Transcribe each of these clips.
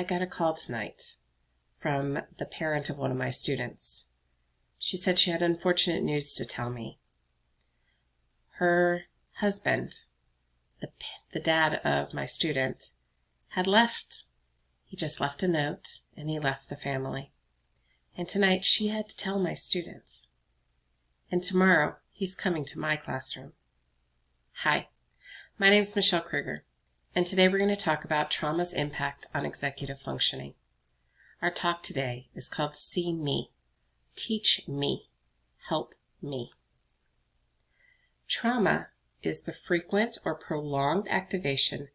I got a call tonight from the parent of one of my students. She said she had unfortunate news to tell me. Her husband, the dad of my student, had left. He just left a note, and he left the family. And tonight she had to tell my student. And tomorrow he's coming to my classroom. Hi, my name is Michelle Kruger, and today we're going to talk about trauma's impact on executive functioning. Our talk today is called See Me, Teach Me, Help Me. Trauma is the frequent or prolonged activation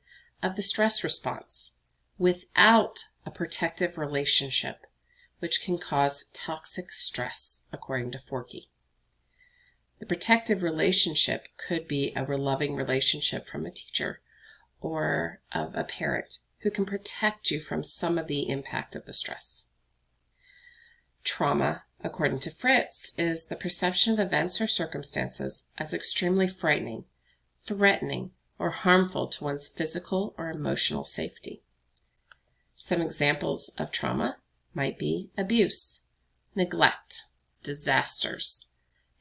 of the stress response without a protective relationship, which can cause toxic stress, according to Forkey. The protective relationship could be a loving relationship from a teacher or of a parent who can protect you from some of the impact of the stress. Trauma, according to Fritz, is the perception of events or circumstances as extremely frightening, threatening, or harmful to one's physical or emotional safety. Some examples of trauma might be abuse, neglect, disasters,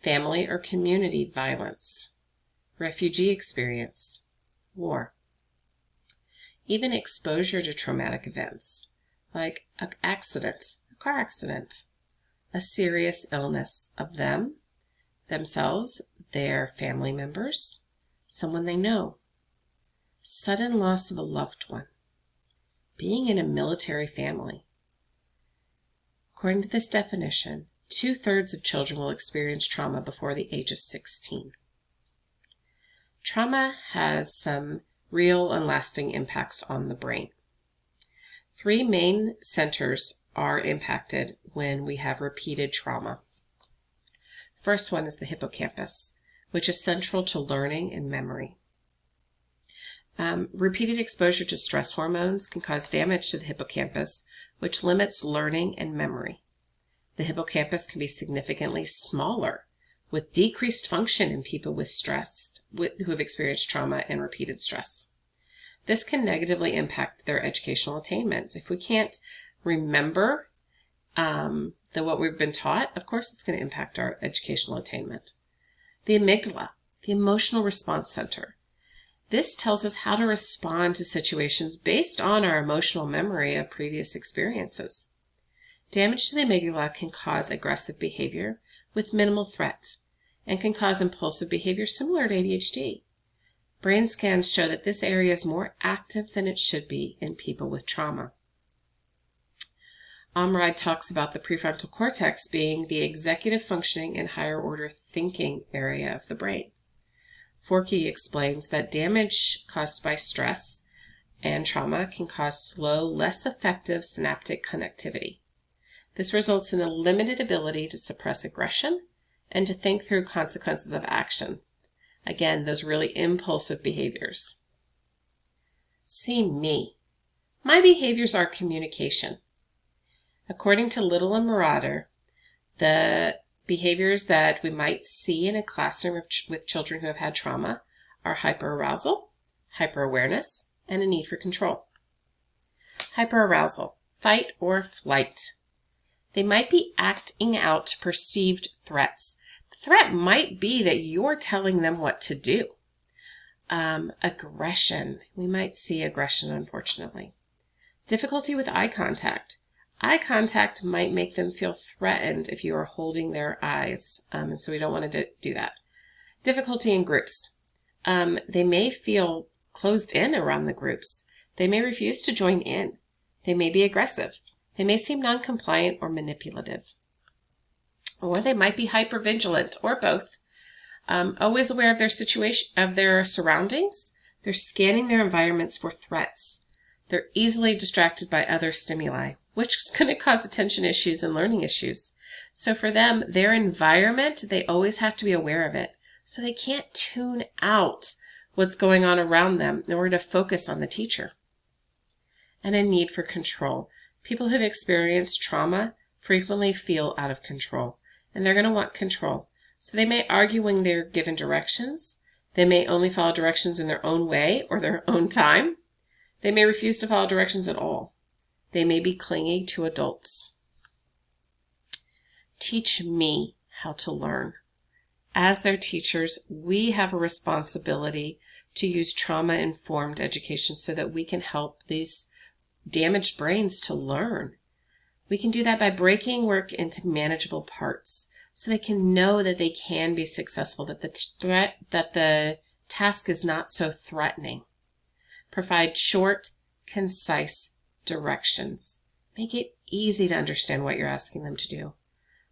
family or community violence, refugee experience, war. Even exposure to traumatic events, like an accident, a car accident, a serious illness of themselves, their family members, someone they know, sudden loss of a loved one, being in a military family. According to this definition, 2/3 of children will experience trauma before the age of 16. Trauma has some real and lasting impacts on the brain. 3 main centers are impacted when we have repeated trauma. First one is the hippocampus, which is central to learning and memory. Repeated exposure to stress hormones can cause damage to the hippocampus, which limits learning and memory. The hippocampus can be significantly smaller, with decreased function in people who have experienced trauma and repeated stress. This can negatively impact their educational attainment. If we can't remember what we've been taught, of course it's going to impact our educational attainment. The amygdala, the emotional response center. This tells us how to respond to situations based on our emotional memory of previous experiences. Damage to the amygdala can cause aggressive behavior with minimal threat and can cause impulsive behavior similar to ADHD. Brain scans show that this area is more active than it should be in people with trauma. Amrad talks about the prefrontal cortex being the executive functioning and higher order thinking area of the brain. Forkey explains that damage caused by stress and trauma can cause slow, less effective synaptic connectivity. This results in a limited ability to suppress aggression and to think through consequences of actions. Again, those really impulsive behaviors. See me. My behaviors are communication. According to Little and Marauder, the behaviors that we might see in a classroom with children who have had trauma are hyperarousal, hyperawareness, and a need for control. Hyperarousal, fight or flight. They might be acting out perceived threats. The threat might be that you're telling them what to do. Aggression. We might see aggression, unfortunately. Difficulty with eye contact. Eye contact might make them feel threatened if you are holding their eyes, and so we don't want to do that. Difficulty in groups. They may feel closed in around the groups. They may refuse to join in. They may be aggressive. They may seem non-compliant or manipulative. Or they might be hypervigilant, or both. Always aware of their situation, of their surroundings. They're scanning their environments for threats. They're easily distracted by other stimuli, which is going to cause attention issues and learning issues. So for them, their environment, they always have to be aware of it. So they can't tune out what's going on around them in order to focus on the teacher. And a need for control. People who've experienced trauma frequently feel out of control, and they're going to want control. So they may argue when they're given directions. They may only follow directions in their own way or their own time. They may refuse to follow directions at all. They may be clingy to adults. Teach me how to learn. As their teachers, we have a responsibility to use trauma-informed education so that we can help these damaged brains to learn. We can do that by breaking work into manageable parts so they can know that they can be successful, that the task is not so threatening. Provide short, concise directions. Make it easy to understand what you're asking them to do.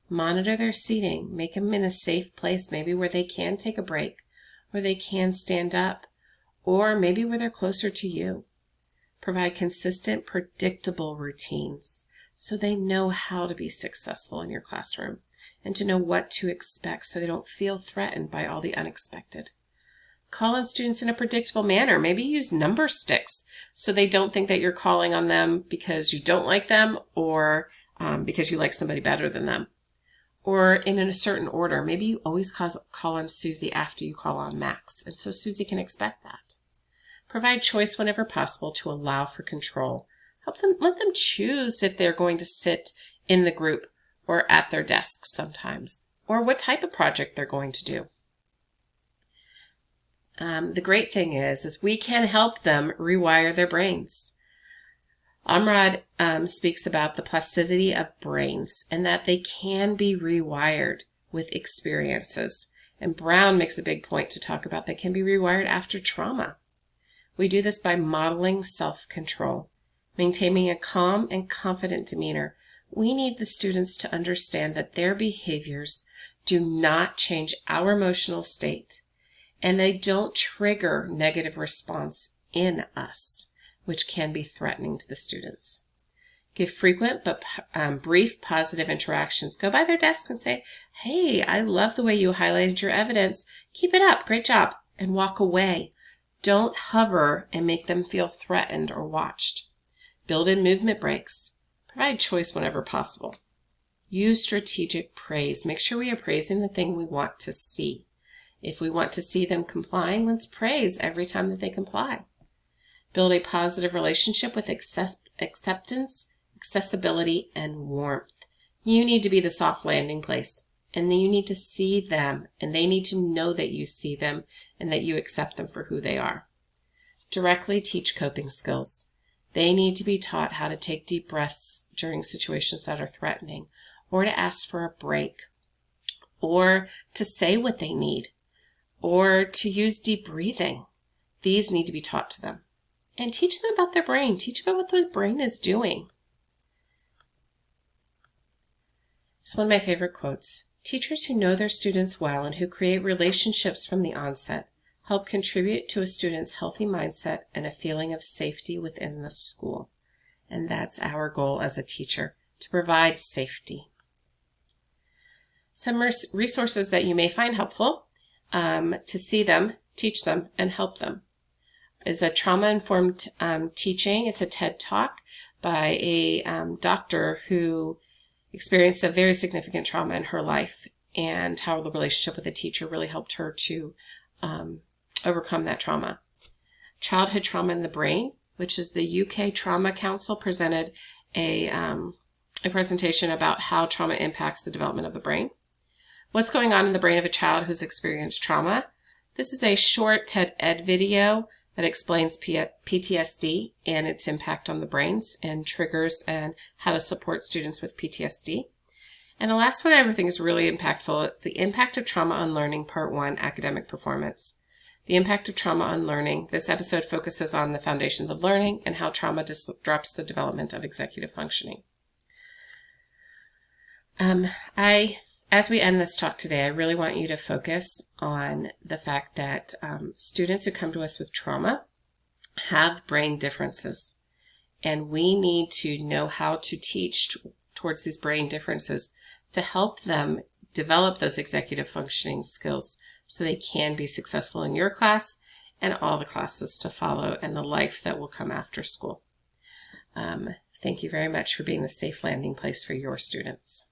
Monitor their seating. Make them in a safe place, maybe where they can take a break, where they can stand up, or maybe where they're closer to you. Provide consistent, predictable routines so they know how to be successful in your classroom and to know what to expect so they don't feel threatened by all the unexpected. Call on students in a predictable manner. Maybe use number sticks so they don't think that you're calling on them because you don't like them or because you like somebody better than them. Or in a certain order. Maybe you always call on Susie after you call on Max, and so Susie can expect that. Provide choice whenever possible to allow for control. Let them choose if they're going to sit in the group or at their desks sometimes, or what type of project they're going to do. The great thing is we can help them rewire their brains. Amrad speaks about the plasticity of brains and that they can be rewired with experiences. And Brown makes a big point to talk about they can be rewired after trauma. We do this by modeling self-control, maintaining a calm and confident demeanor. We need the students to understand that their behaviors do not change our emotional state, and they don't trigger negative response in us, which can be threatening to the students. Give frequent but brief positive interactions. Go by their desk and say, "Hey, I love the way you highlighted your evidence. Keep it up. Great job." And walk away. Don't hover and make them feel threatened or watched. Build in movement breaks. Provide choice whenever possible. Use strategic praise. Make sure we are praising the thing we want to see. If we want to see them complying, let's praise every time that they comply. Build a positive relationship with acceptance, accessibility, and warmth. You need to be the soft landing place, and then you need to see them, and they need to know that you see them and that you accept them for who they are. Directly teach coping skills. They need to be taught how to take deep breaths during situations that are threatening, or to ask for a break, or to say what they need, or to use deep breathing. These need to be taught to them. And teach them about their brain. Teach about what the brain is doing. It's one of my favorite quotes. Teachers who know their students well and who create relationships from the onset help contribute to a student's healthy mindset and a feeling of safety within the school. And that's our goal as a teacher, to provide safety. Some resources that you may find helpful to see them, teach them, and help them is a trauma-informed teaching. It's a TED Talk by a doctor who experienced a very significant trauma in her life and how the relationship with a teacher really helped her to overcome that trauma. Childhood Trauma in the Brain, which is the UK Trauma Council, presented a presentation about how trauma impacts the development of the brain. What's going on in the brain of a child who's experienced trauma? This is a short TED Ed video that explains PTSD and its impact on the brains and triggers and how to support students with PTSD. And the last one I think is really impactful. It's the Impact of Trauma on Learning, Part 1, Academic Performance. The impact of trauma on learning. This episode focuses on the foundations of learning and how trauma disrupts the development of executive functioning. As we end this talk today, I really want you to focus on the fact that students who come to us with trauma have brain differences, and we need to know how to teach towards these brain differences to help them develop those executive functioning skills so they can be successful in your class and all the classes to follow and the life that will come after school. Thank you very much for being the safe landing place for your students.